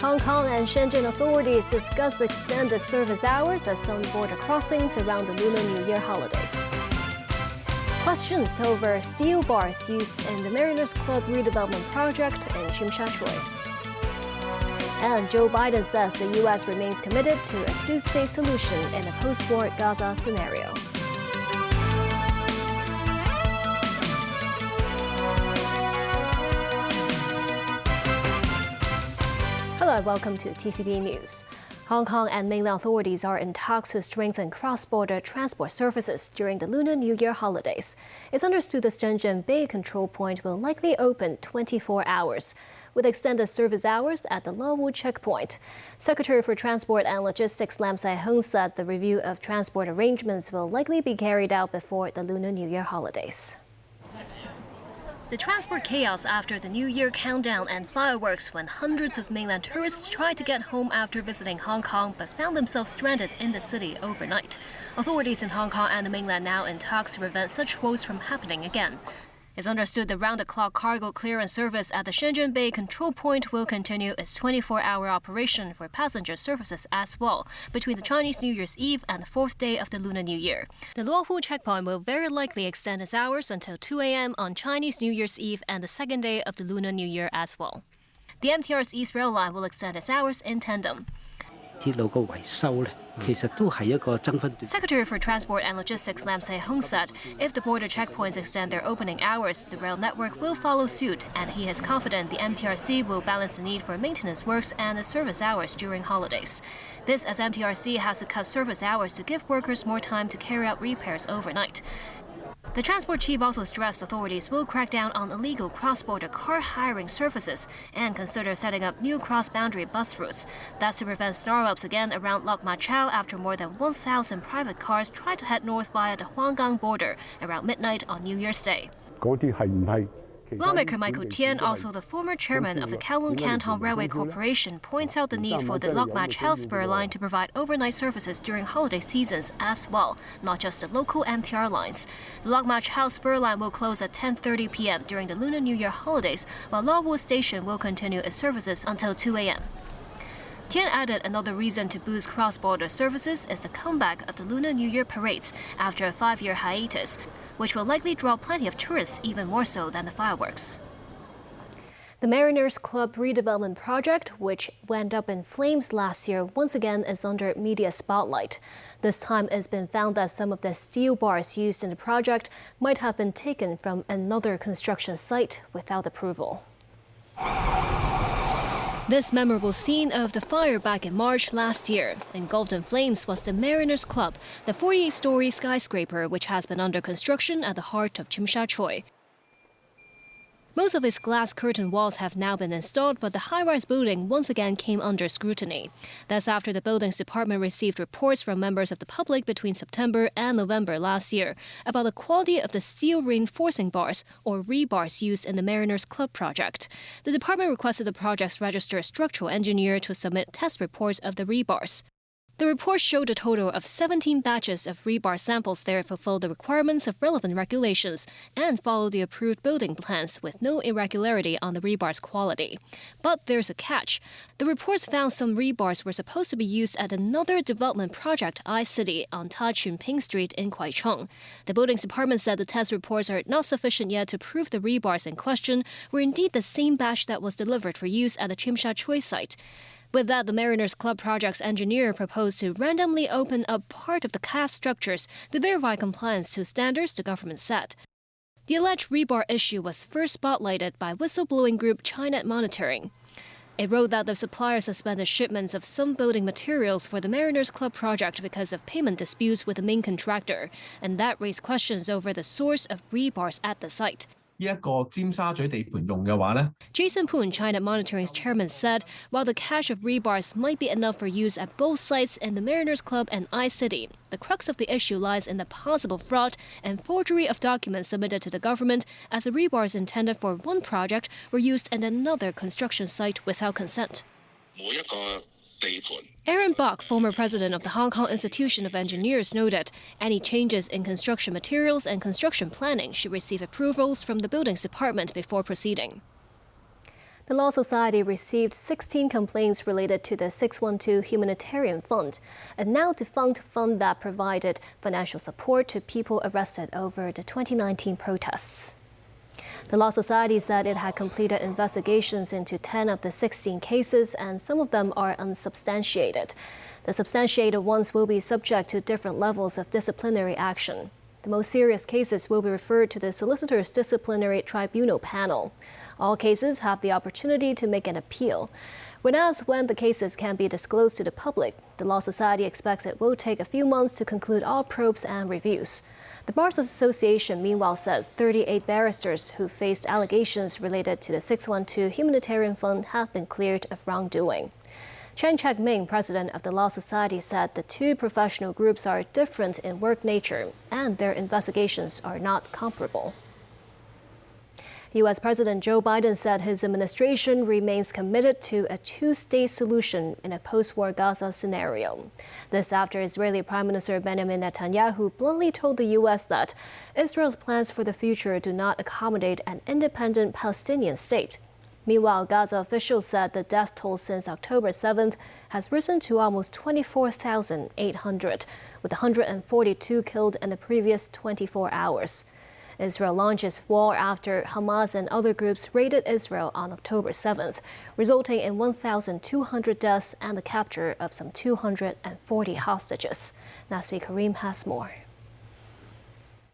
Hong Kong and Shenzhen authorities discuss extended service hours at some border crossings around the Lunar New Year holidays. Questions over steel bars used in the Mariners Club redevelopment project in Tsim Sha Tsui. And Joe Biden says the U.S. remains committed to a two-state solution in a post-war Gaza scenario. Hello and welcome to TVB News. Hong Kong and mainland authorities are in talks to strengthen cross-border transport services during the Lunar New Year holidays. It's understood the Shenzhen Bay control point will likely open 24 hours, with extended service hours at the Lawwu checkpoint. Secretary for Transport and Logistics Lam Sai-hung said the review of transport arrangements will likely be carried out before the Lunar New Year holidays. The transport chaos after the New Year countdown and fireworks when hundreds of mainland tourists tried to get home after visiting Hong Kong but found themselves stranded in the city overnight. Authorities in Hong Kong and the mainland now in talks to prevent such woes from happening again. It's understood the round-the-clock cargo clearance service at the Shenzhen Bay control point will continue its 24-hour operation for passenger services as well between the Chinese New Year's Eve and the fourth day of the Lunar New Year. The Lawwu checkpoint will very likely extend its hours until 2 a.m. on Chinese New Year's Eve and the second day of the Lunar New Year as well. The MTR's East Rail Line will extend its hours in tandem. Secretary for Transport and Logistics Lam Sai-hung said if the border checkpoints extend their opening hours, the rail network will follow suit, and he is confident the MTRC will balance the need for maintenance works and the service hours during holidays. This as MTRC has to cut service hours to give workers more time to carry out repairs overnight. The transport chief also stressed authorities will crack down on illegal cross-border car hiring services and consider setting up new cross-boundary bus routes. That's to prevent snarl-ups again around Lok Ma Chau after more than 1,000 private cars tried to head north via the Huanggang border around midnight on New Year's Day. Lawmaker Michael Tian, also the former chairman of the Kowloon Canton Railway Corporation, points out the need for the Lok Ma Chau spur line to provide overnight services during holiday seasons as well, not just the local MTR lines. The Lok Ma Chau spur line will close at 10:30 p.m. during the Lunar New Year holidays, while Lawwu Station will continue its services until 2 a.m. Tian added another reason to boost cross-border services is the comeback of the Lunar New Year parades after a 5-year hiatus, which will likely draw plenty of tourists, even more so than the fireworks. The Mariners Club redevelopment project, which went up in flames last year, once again is under media spotlight. This time it's been found that some of the steel bars used in the project might have been taken from another construction site without approval. This memorable scene of the fire back in March last year, engulfed in flames, was the Mariners Club, the 48-story skyscraper which has been under construction at the heart of Tsim Sha Tsui. Most of its glass curtain walls have now been installed, but the high-rise building once again came under scrutiny. That's after the buildings department received reports from members of the public between September and November last year about the quality of the steel reinforcing bars, or rebars, used in the Mariners Club project. The department requested the project's registered structural engineer to submit test reports of the rebars. The report showed a total of 17 batches of rebar samples there fulfilled the requirements of relevant regulations and followed the approved building plans with no irregularity on the rebar's quality. But there's a catch. The reports found some rebars were supposed to be used at another development project, iCity, on Ta Chun Ping Street in Kwai Chung. The buildings department said the test reports are not sufficient yet to prove the rebars in question were indeed the same batch that was delivered for use at the Tsim Sha Tsui site. With that, the Mariners Club project's engineer proposed to randomly open up part of the cast structures to verify compliance to standards the government set. The alleged rebar issue was first spotlighted by whistleblowing group China Monitoring. It wrote that the supplier suspended shipments of some building materials for the Mariners Club project because of payment disputes with the main contractor, and that raised questions over the source of rebars at the site. Jason Poon, China Monitoring's chairman, said while the cache of rebars might be enough for use at both sites in the Mariners Club and iCity, the crux of the issue lies in the possible fraud and forgery of documents submitted to the government, as the rebars intended for one project were used in another construction site without consent. Aaron Bok, former president of the Hong Kong Institution of Engineers, noted any changes in construction materials and construction planning should receive approvals from the Buildings Department before proceeding. The Law Society received 16 complaints related to the 612 Humanitarian Fund, a now-defunct fund that provided financial support to people arrested over the 2019 protests. The Law Society said it had completed investigations into 10 of the 16 cases, and some of them are unsubstantiated. The substantiated ones will be subject to different levels of disciplinary action. The most serious cases will be referred to the Solicitor's Disciplinary Tribunal panel. All cases have the opportunity to make an appeal. When asked when the cases can be disclosed to the public, the Law Society expects it will take a few months to conclude all probes and reviews. The Bars Association, meanwhile, said 38 barristers who faced allegations related to the 612 Humanitarian Fund have been cleared of wrongdoing. Chen Chek-ming, president of the Law Society, said the two professional groups are different in work nature and their investigations are not comparable. U.S. President Joe Biden said his administration remains committed to a two-state solution in a post-war Gaza scenario. This after Israeli Prime Minister Benjamin Netanyahu bluntly told the U.S. that Israel's plans for the future do not accommodate an independent Palestinian state. Meanwhile, Gaza officials said the death toll since October 7th has risen to almost 24,800, with 142 killed in the previous 24 hours. Israel launched its war after Hamas and other groups raided Israel on October 7th, resulting in 1,200 deaths and the capture of some 240 hostages. Nasvi Karim has more.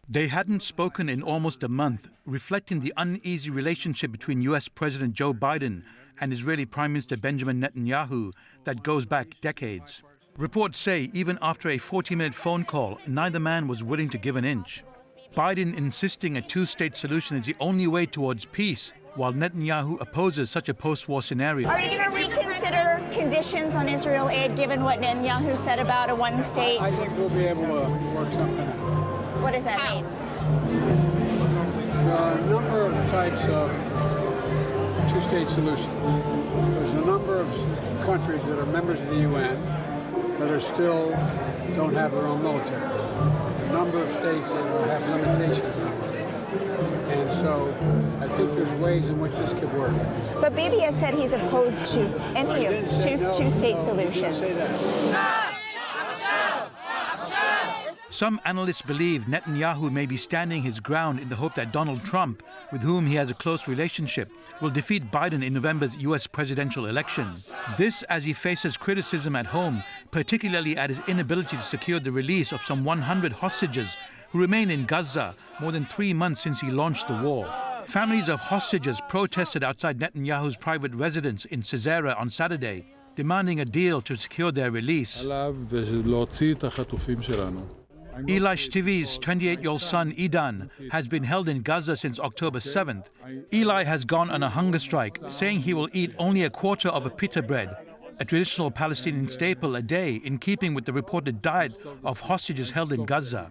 They hadn't spoken in almost a month, reflecting the uneasy relationship between U.S. President Joe Biden and Israeli Prime Minister Benjamin Netanyahu that goes back decades. Reports say even after a 40-minute phone call, neither man was willing to give an inch. Biden insisting a two-state solution is the only way towards peace, while Netanyahu opposes such a post-war scenario. Are you going to reconsider conditions on Israel aid, given what Netanyahu said about a one-state? I think we'll be able to work something out. What does that mean? There are a number of types of two-state solutions. There's a number of countries that are members of the UN that are still don't have their own militaries. A number of states that have limitations on it. And so I think there's ways in which this could work. But Bibi has said he's opposed to any of two-state solutions. Some analysts believe Netanyahu may be standing his ground in the hope that Donald Trump, with whom he has a close relationship, will defeat Biden in November's U.S. presidential election. This as he faces criticism at home, particularly at his inability to secure the release of some 100 hostages who remain in Gaza more than 3 months since he launched the war. Families of hostages protested outside Netanyahu's private residence in Caesarea on Saturday, demanding a deal to secure their release. Eli Shtivi's 28-year-old son, Idan, has been held in Gaza since October 7th. Eli has gone on a hunger strike, saying he will eat only a quarter of a pita bread, a traditional Palestinian staple, a day, in keeping with the reported diet of hostages held in Gaza.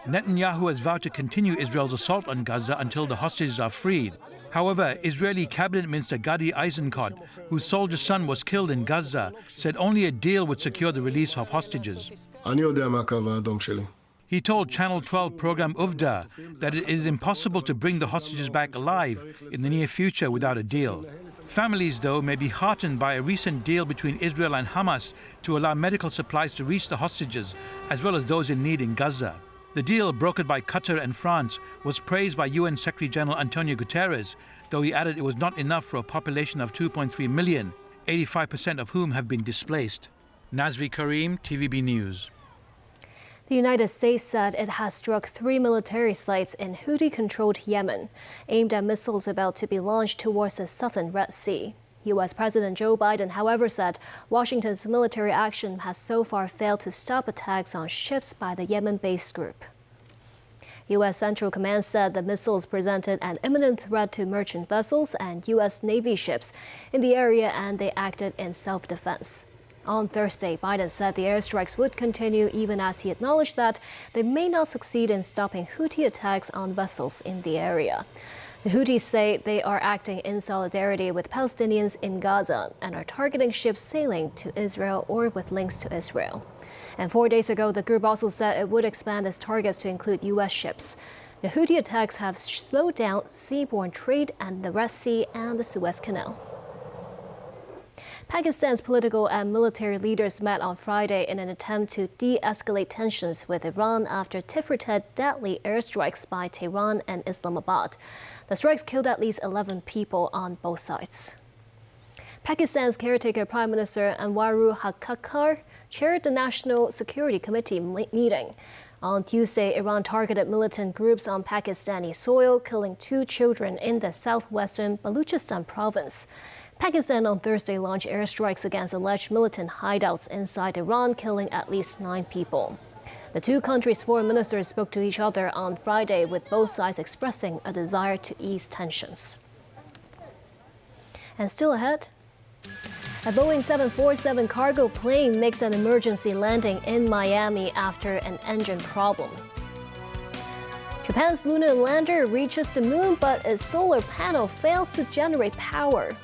Netanyahu has vowed to continue Israel's assault on Gaza until the hostages are freed. However, Israeli Cabinet Minister Gadi Eisenkot, whose soldier son was killed in Gaza, said only a deal would secure the release of hostages. He told Channel 12 program Uvda that it is impossible to bring the hostages back alive in the near future without a deal. Families, though, may be heartened by a recent deal between Israel and Hamas to allow medical supplies to reach the hostages, as well as those in need in Gaza. The deal, brokered by Qatar and France, was praised by UN Secretary General Antonio Guterres, though he added it was not enough for a population of 2.3 million, 85% of whom have been displaced. Nasvi Karim, TVB News. The United States said it has struck 3 military sites in Houthi-controlled Yemen, aimed at missiles about to be launched towards the southern Red Sea. U.S. President Joe Biden, however, said Washington's military action has so far failed to stop attacks on ships by the Yemen-based group. U.S. Central Command said the missiles presented an imminent threat to merchant vessels and U.S. Navy ships in the area, and they acted in self-defense. On Thursday, Biden said the airstrikes would continue, even as he acknowledged that they may not succeed in stopping Houthi attacks on vessels in the area. The Houthis say they are acting in solidarity with Palestinians in Gaza and are targeting ships sailing to Israel or with links to Israel. And 4 days ago, the group also said it would expand its targets to include U.S. ships. The Houthi attacks have slowed down seaborne trade in the Red Sea and the Suez Canal. Pakistan's political and military leaders met on Friday in an attempt to de-escalate tensions with Iran after tit-for-tat deadly airstrikes by Tehran and Islamabad. The strikes killed at least 11 people on both sides. Pakistan's caretaker Prime Minister Anwarul Haqqar chaired the National Security Committee meeting. On Tuesday, Iran targeted militant groups on Pakistani soil, killing 2 children in the southwestern Baluchistan province. Pakistan on Thursday launched airstrikes against alleged militant hideouts inside Iran, killing at least 9 people. The two countries' foreign ministers spoke to each other on Friday, with both sides expressing a desire to ease tensions. And still ahead, a Boeing 747 cargo plane makes an emergency landing in Miami after an engine problem. Japan's lunar lander reaches the moon, but its solar panel fails to generate power.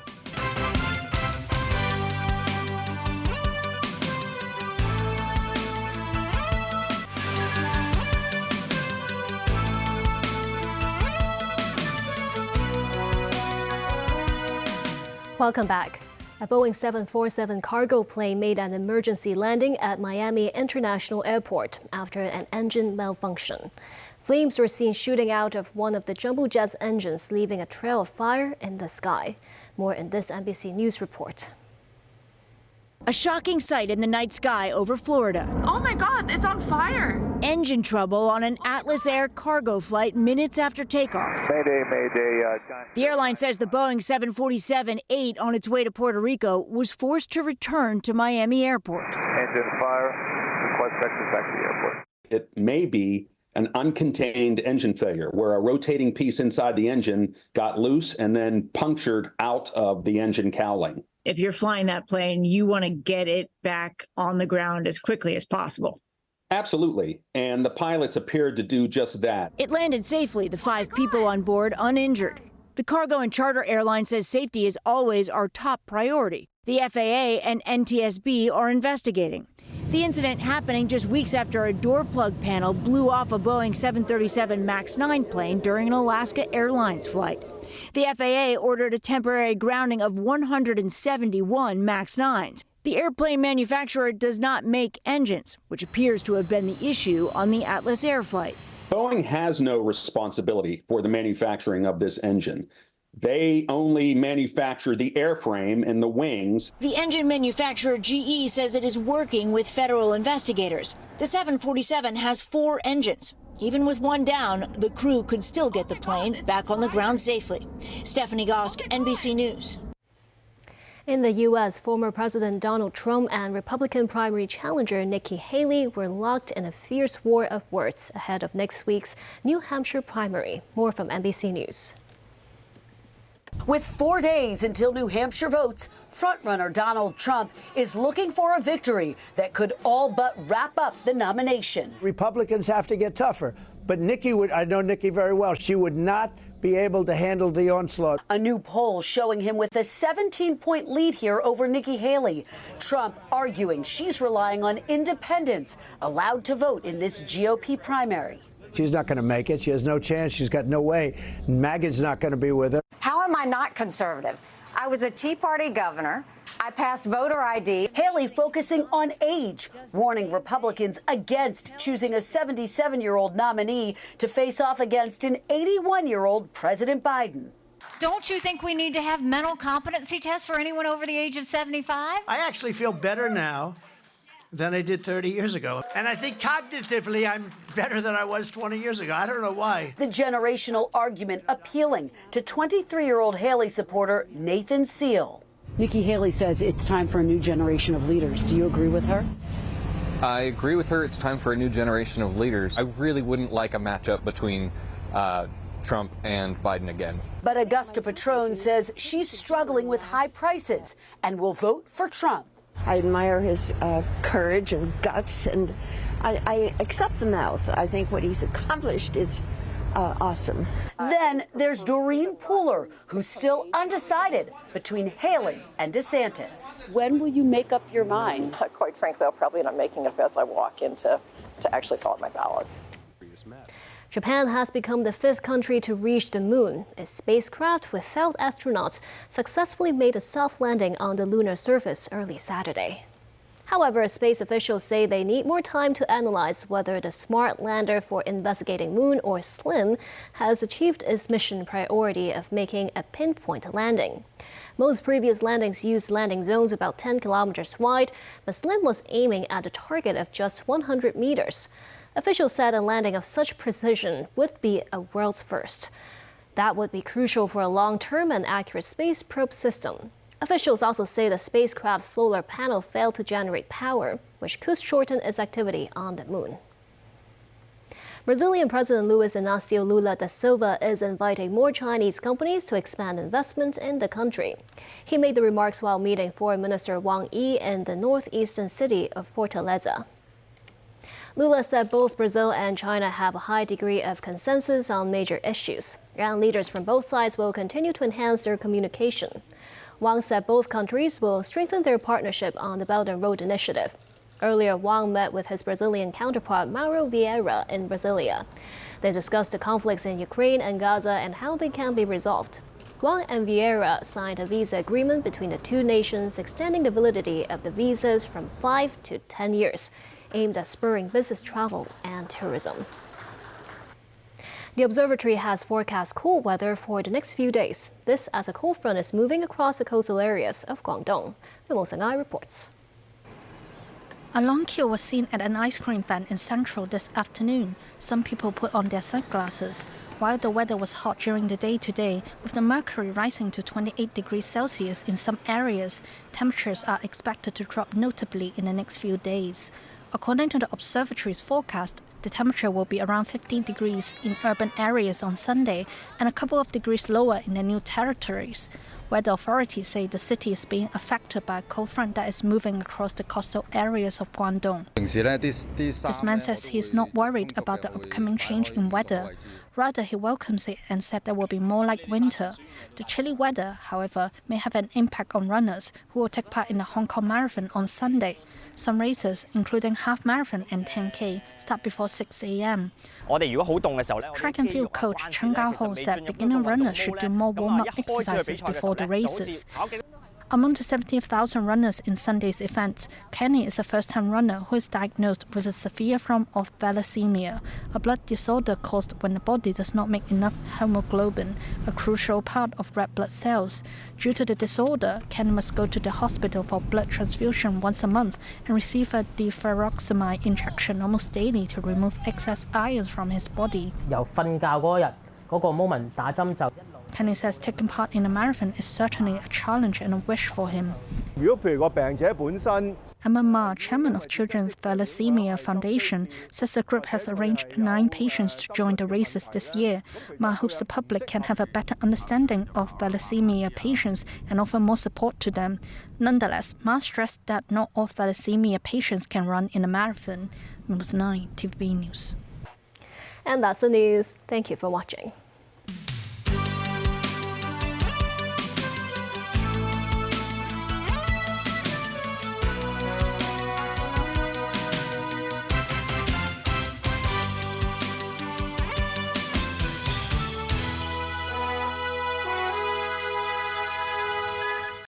Welcome back. A Boeing 747 cargo plane made an emergency landing at Miami International Airport after an engine malfunction. Flames were seen shooting out of one of the jumbo jet's engines, leaving a trail of fire in the sky. More in this NBC News report. A shocking sight in the night sky over Florida. Oh my God, it's on fire. Engine trouble on an Atlas Air cargo flight minutes after takeoff. Mayday, mayday. The airline says the Boeing 747-8 on its way to Puerto Rico was forced to return to Miami Airport. Engine fire. Request exit back to the airport. It may be an uncontained engine failure where a rotating piece inside the engine got loose and then punctured out of the engine cowling. If you're flying that plane, you want to get it back on the ground as quickly as possible. Absolutely. And the pilots appeared to do just that. It landed safely, the 5 people on board uninjured. The cargo and charter airline says safety is always our top priority. The FAA and NTSB are investigating. The incident happening just weeks after a door plug panel blew off a Boeing 737 MAX 9 plane during an Alaska Airlines flight. The FAA ordered a temporary grounding of 171 MAX 9s. The airplane manufacturer does not make engines, which appears to have been the issue on the Atlas Air flight. Boeing has no responsibility for the manufacturing of this engine. They only manufacture the airframe and the wings. The engine manufacturer GE says it is working with federal investigators. The 747 has 4 engines. Even with one down, the crew could still get the plane back on the ground safely. Stephanie Gosk, NBC News. In the U.S., former President Donald Trump and Republican primary challenger Nikki Haley were locked in a fierce war of words ahead of next week's New Hampshire primary. More from NBC News. With 4 days until New Hampshire votes, frontrunner Donald Trump is looking for a victory that could all but wrap up the nomination. Republicans have to get tougher, but Nikki would, I know Nikki very well, she would not be able to handle the onslaught. A new poll showing him with a 17-point lead here over Nikki Haley. Trump arguing she's relying on independents allowed to vote in this GOP primary. She's not going to make it. She has no chance. She's got no way. MAGA's not going to be with her. How am I not conservative? I was a Tea Party governor. I passed voter ID. Haley focusing on age, warning Republicans against choosing a 77-year-old nominee to face off against an 81-year-old President Biden. Don't you think we need to have mental competency tests for anyone over the age of 75? I actually feel better now than I did 30 years ago. And I think cognitively I'm better than I was 20 years ago. I don't know why. The generational argument appealing to 23-year-old Haley supporter Nathan Seal. Nikki Haley says it's time for a new generation of leaders. Do you agree with her? I agree with her. It's time for a new generation of leaders. I really wouldn't like a matchup between Trump and Biden again. But Augusta Patrone says she's struggling with high prices and will vote for Trump. I admire his courage and guts, and I accept the mouth. I think what he's accomplished is awesome. Then there's Doreen Pooler, who's still undecided between Haley and DeSantis. When will you make up your mind? Quite frankly, I'll probably not making it up as I walk in to actually fill out my ballot. Japan has become the 5th country to reach the moon. A spacecraft without astronauts successfully made a soft landing on the lunar surface early Saturday. However, space officials say they need more time to analyze whether the Smart Lander for Investigating Moon, or SLIM, has achieved its mission priority of making a pinpoint landing. Most previous landings used landing zones about 10 kilometers wide, but SLIM was aiming at a target of just 100 meters. Officials said a landing of such precision would be a world's first. That would be crucial for a long-term and accurate space probe system. Officials also say the spacecraft's solar panel failed to generate power, which could shorten its activity on the moon. Brazilian President Luiz Inácio Lula da Silva is inviting more Chinese companies to expand investment in the country. He made the remarks while meeting Foreign Minister Wang Yi in the northeastern city of Fortaleza. Lula said both Brazil and China have a high degree of consensus on major issues, and leaders from both sides will continue to enhance their communication. Wang said both countries will strengthen their partnership on the Belt and Road Initiative. Earlier, Wang met with his Brazilian counterpart Mauro Vieira in Brasilia. They discussed the conflicts in Ukraine and Gaza and how they can be resolved. Wang and Vieira signed a visa agreement between the two nations, extending the validity of the visas from 5 to 10 years, aimed at spurring business travel and tourism. The observatory has forecast cool weather for the next few days. This as a cold front is moving across the coastal areas of Guangdong. Mo Sang-ai reports. A long queue was seen at an ice cream van in Central this afternoon. Some people put on their sunglasses. While the weather was hot during the day today, with the mercury rising to 28 degrees Celsius in some areas, temperatures are expected to drop notably in the next few days. According to the observatory's forecast, the temperature will be around 15 degrees in urban areas on Sunday and a couple of degrees lower in the new territories. Weather authorities say the city is being affected by a cold front that is moving across the coastal areas of Guangdong. This man says he is not worried about the upcoming change in weather. Rather, he welcomes it and said there will be more like winter. The chilly weather, however, may have an impact on runners who will take part in the Hong Kong Marathon on Sunday. Some races, including half marathon and 10K, start before 6 a.m. Track and field coach Chen Gao-ho said beginner runners should do more warm-up exercises before the races. Among the 70,000 runners in Sunday's event, Kenny is a first-time runner who is diagnosed with a severe form of thalassemia, a blood disorder caused when the body does not make enough hemoglobin, a crucial part of red blood cells. Due to the disorder, Kenny must go to the hospital for blood transfusion once a month and receive a deferoxamine injection almost daily to remove excess iron from his body. Kenny says taking part in a marathon is certainly a challenge and a wish for him. Emma Ma, chairman of Children's Thalassemia Foundation, says the group has arranged 9 patients to join the races this year. Ma hopes the public can have a better understanding of thalassemia patients and offer more support to them. Nonetheless, Ma stressed that not all thalassemia patients can run in a marathon. Mo Sang-ai, TVB News. And that's the news. Thank you for watching.